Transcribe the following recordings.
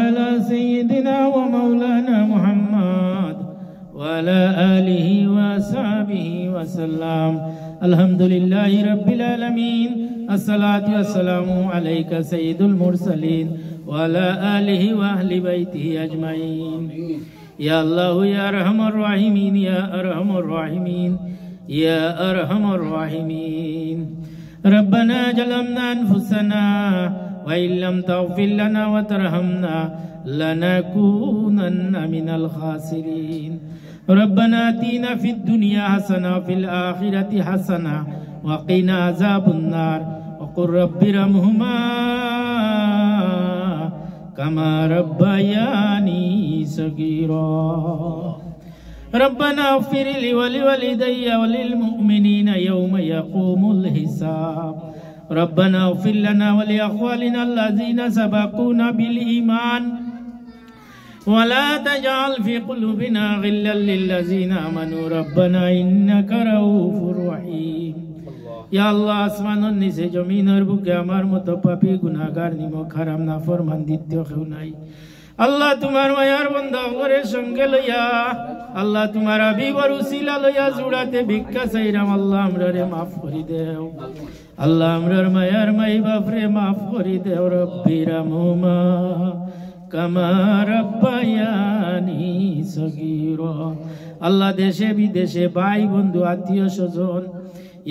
على سيدنا ومولانا محمد وعلى آله وصحبه وسلم. الحمد لله رب العالمين. الصلاة والسلام عليك سيد المرسلين وعلى آله وأهل بيته أجمعين. يا الله يا أرحم الراحمين يا أرحم الراحمين يا أرحم الراحمين. ربنا ظلمنا أنفسنا وإن لم تغفر لنا وترحمنا لنكونن من الخاسرين. ربنا آتنا في الدنيا حسنة وفي الآخرة حسنة وقنا عذاب النار. وقل رب ارحمهما كما ربياني صغيرا. ربنا اغفر لي ولوالدي وللمؤمنين يوم يقوم الحساب. ربنا اغفر لنا ولإخواننا الذين سبقونا بالإيمان ولا تجعل في قلوبنا غلا للذين آمنوا ربنا إنك رؤوف رحيم. या अल्लाह आसमानों निसे जमीन और बुके हमार मतो पापी गुनाहगार निमो खराम ना फरमान दित्यो खौनाई. अल्लाह तुम्हार मायार बंदा करे संगे लया. अल्लाह तुम्हारा भी वरुसिला लया जुड़ाते भिक्का सैराम. अल्लाह हमरे माफ करी देओ. अल्लाह हमरे मायार माई बाप रे माफ करी देओ. रब्बी रहमुमा कमा रब्बायानी सगीरा. अल्लाह देशे विदेशे भाई बंधु आत्मीय स्वजन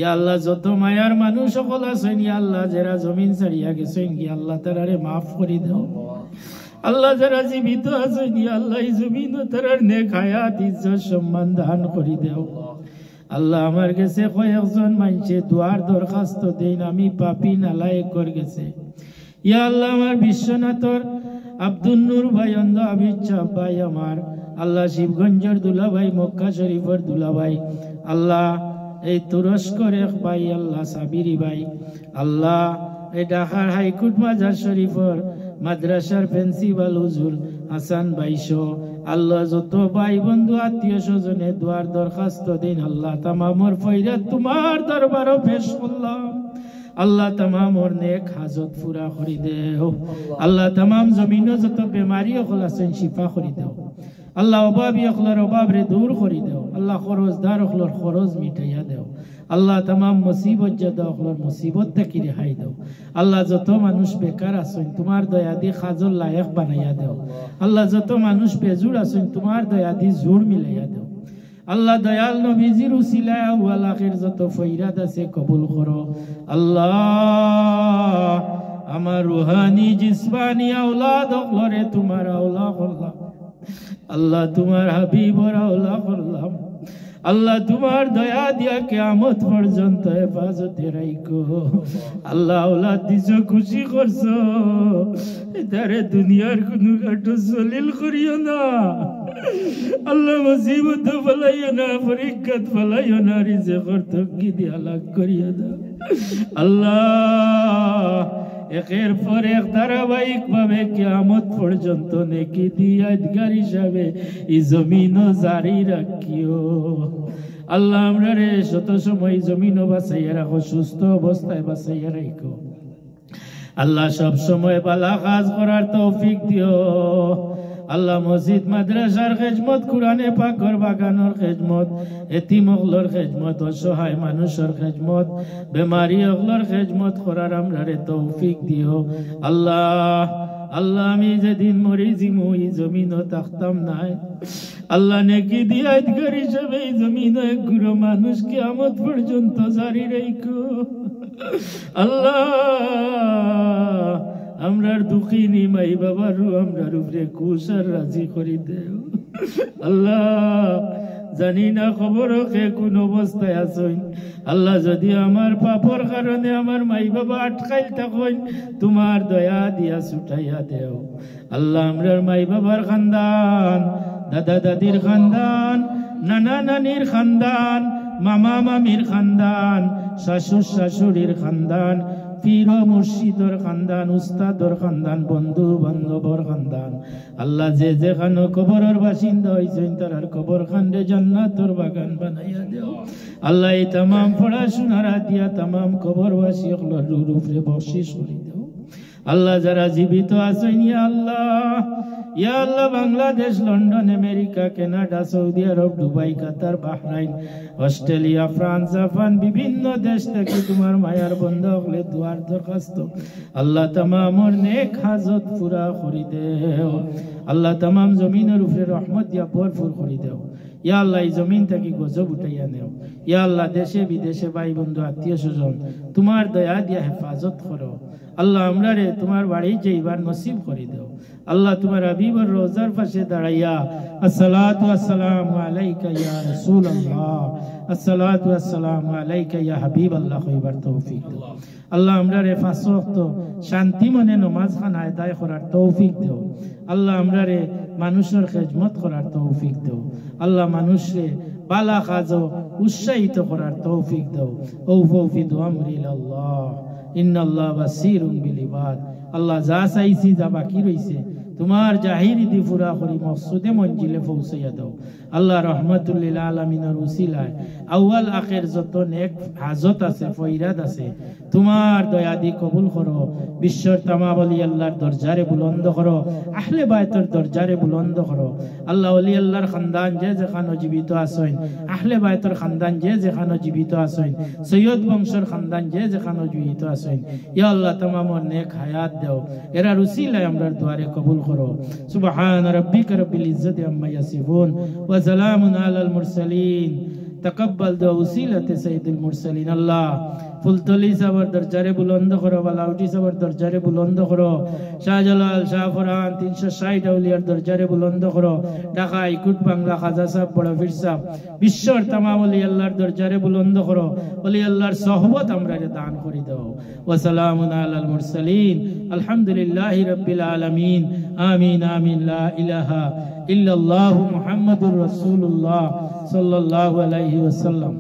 या अल्लाह যত মায়ার মানুষ সকল আছেন ইয়া আল্লাহ যারা জমিন ছাড়িয়া গেছেন ইয়া আল্লাহ তারারে maaf করে দাও. আল্লাহ যারা জীবিত আছেন ইয়া আল্লাহ এই জমিন তারার নেক হায়াত ইজ্জত সম্মান দান করে দাও. আল্লাহ আমার কাছে কয়েকজন মানুষে দুয়ার দরখাস্ত দেন আমি পাপী নালায়েক করে গেছে. ইয়া আল্লাহ আমার বিশ্বনাথর আব্দুল নূর ভাই অন্ধ আবিচ্ছা ভাই আমার আল্লাহ শিবগঞ্জের দুলা ভাই মক্কা শরীফের দুলা ভাই আল্লাহ এই তুরস্কর এক ভাই আল্লাহ সাবিরি ভাই আল্লাহ এই ঢাকার হাইকোর্ট মাজার শরীফর মাদ্রাসার প্রিন্সিপাল হুজুর হাসান ভাইসো আল্লাহ যত ভাই বন্ধু আত্মীয় স্বজনে দুয়ার দরখাস্ত দিন আল্লাহ তামামর ফয়রাত তোমার দরবারে পেশ করলাম. আল্লাহ তামামর নেক হাজত পুরা করে দেও. আল্লাহ তামাম জমিনে যত বেমারি হল আছেন শিফা করে দেও. আল্লাহ অভাবী অখলার অভাব রে দূর করে দেও. আল্লাহ খরচদার অখলার খরচ মিটাইয়া দেও. আল্লাহ তামাম মুসিবত জাদা অখলার মুসিবত থেকে রেহাই দেও. আল্লাহ যত মানুষ বেকার আছেন তোমার দয়া দিয়ে খাজল লায়ক বানাইয়া দেও. আল্লাহ যত মানুষ বেজুর আছেন তোমার দয়া দিয়ে জোর মিলাইয়া দেও. আল্লাহ দয়াল নবীজির উসিলায় ওয়াল আখির যত ফয়রাত আছে কবুল করো. আল্লাহ আমার রুহানি জিসমানি আওলাদ অখলরে তোমার আওলা করলাম. আল্লাহ তোমার হাবিবর আওলা করলাম. আল্লাহ তোমার দয়া দিয়া কিয়ামত পর্যন্ত হেফাজতে রাখো. আল্লাহ আওলাদ দিছো খুশি করছো এটারে দুনিয়ার কোনো কাটো জলিল করিও না. আল্লাহ মুসিবত ফলাইও না পরীক্ষাত ফলাইও না রিজেকর তকি দিয়া লাগ করিও না. আল্লাহ একের পর এক ধারাবাহিক ভাবে কিয়ামত পর্যন্ত নেকি দিয়াদগার হিসাবে এই জমিনও জারি রাখিও. আল্লাহ আমরা রে শত সময় জমিনও বাঁচাইয়া রাখো, সুস্থ অবস্থায় বাঁচাইয়া রাখো. আল্লাহ সব সময় ভালো কাজ করার তৌফিক দিও. আল্লাহ মসজিদ মাদ্রাসার খেজমত, কুরআনে পাকর বাগানোর খেজমত, এতিম অগলর খেজমত, অসহায় মানুষের খেজমত, বেমারি অগলর খেজমত করার আমরারে তৌফিক দিও. আল্লাহ আল্লাহ আমি যেদিন মরি জিমু এই জমিনও থাকতাম নাই. আল্লাহ নেকি দিয়া ইদগার হিসেবে এই জমিনও এক গুরু মানুষ কিয়ামত পর্যন্ত জারি রাখো. আল্লাহ আমরার দুঃখিনী মাই বাবার রু আমরার উপরে কুশার রাজি করি দেও. আল্লাহ জানি না খবর কে কোন অবস্থায় আছেন. আল্লাহ যদি আমার পাপর কারণে আমার মাই বাবা আটকাইল থাকেন তোমার দয়া দিয়া ছুটাইয়া দেও. আল্লাহ আমরার মাই বাবার খানদান, দাদা দাদির খানদান, নানা নানির খানদান, মামা মামির খানদান, শাশুর শাশুড়ির খানদান, পীর মুর্শিদর খানদান, উস্তাদর খানদান, বন্ধু বান্ধবর খানদান, আল্লাহ যে যেখানে কবরের বাসিন্দা হইছেন তার কবর খান্ডে জান্নাতের বাগান বানাইয়া দেও। আল্লাহ এই तमाम পড়াশোনার দিয়া तमाम কবরবাসী হলোর রূপে বখশিশ করে দেও। আল্লাহ যারা জীবিত আছেন ইয়া আল্লাহ ইয়া Allah Bangladesh, London, America, Canada, Saudi Arab, Dubai, Qatar, Bahrain, Australia, France, Japan, বিভিন্ন দেশ থেকে তোমার মায়ার বন্ধ হলে দুয়ার দরখাস্ত আল্লাহ তামামর নেক হাজত পুরা করি দেও। আল্লাহ তামাম জমিনের উপরে রহমত দিয়া ভরপুর করি দেও। ইয়া আল্লাহ এই জমিন থেকে গজব উঠাইয়া নেও। ইয়া আল্লাহ দেশে বিদেশে ভাই বন্ধু আত্মীয় স্বজন তোমার দয়া দিয়া হেফাজত করো। আল্লাহ আমরা রে তোমার বাড়ি যাইবার নসিব করে দেও। আল্লাহ তোমার হাবিবের রোজার পাশে দাঁড়াইয়া আসসালাতু ওয়াসসালামু আলাইকা ইয়া রাসূলুল্লাহ, আসসালাতু ওয়াসসালামু আলাইকা ইয়া হাবিবাল্লাহ কইবার তৌফিক দাও। আল্লাহ আমরা রে পাঁচ ওয়াক্ত শান্তি মনে নামাজ খানা আদায় করার তৌফিক দাও। আল্লাহ আমরা রে মানুষের খেদমত করার তৌফিক দাও। আল্লাহ মানুষে বালা কাজ উৎসাহিত করার তৌফিক দাও। ওয়াফিদু আমরি ইলাল্লাহ ইন্নাল্লাহ বাসীরুম বিল ইবাদ। আল্লাহ যা চাইছি যা বাকি রইছে তোমার জাহির দি পুরা করি মকসুদে মঞ্জিলে পৌঁছাইয়া দাও। আল্লাহ রহমাতুল লিল আলামিনের উসিলায় আউয়াল আখির যত নেক হাজত আছে ফয়রাত আছে তোমার দয়া দি কবুল করো। বিশ্বর তামাম ওলি আল্লাহর দরজারে বুলন্দ করো, আহলে বাইতের দরজারে বুলন্দ করো। আল্লাহ ওলি আল্লাহর খানদান যে যেখানে জীবিত আছেন, আহলে বাইতের খানদান যে যেখানে জীবিত আছেন, সৈয়দ বংশের খানদান যে যেখানে জীবিত আছেন, ইয়া আল্লাহ তামামর নেক হায়াত দাও। এরা উসিলায় আমরার দুয়ারে কবুল করো। সুবহান রাব্বিকা রাব্বিল ইজ্জাতি আম্মা ইয়াসিফুন ওয়া সালামুন আলাল মুরসালিন। तकब्बल दो वसीलत सैयदुल मुरसलीन। अल्लाह फुलतली सबर दरजारे बुलंद करो, बालाउटी सबर दरजारे बुलंद करो, शाहजलाल शाहफरान 360 अउलियार दरजारे बुलंद करो, ढाका इकुट बांग्ला खाजा साहब बड़ा फिर साहब विश्वर तमाम ओली अल्लाहर दरजारे बुलंद करो। ओली अल्लाहर सोहबत हमरा रे दान करि दाओ। व सलामुन अलाल मुरसलीन अल्हम्दुलिल्लाहि रब्बिल आलामीन। आमीन आमीन। ला इलाहा इल्लल्लाहु मुहम्मदुर रसूलुल्लाह सल्लल्लाहु अलैहि वसल्लम।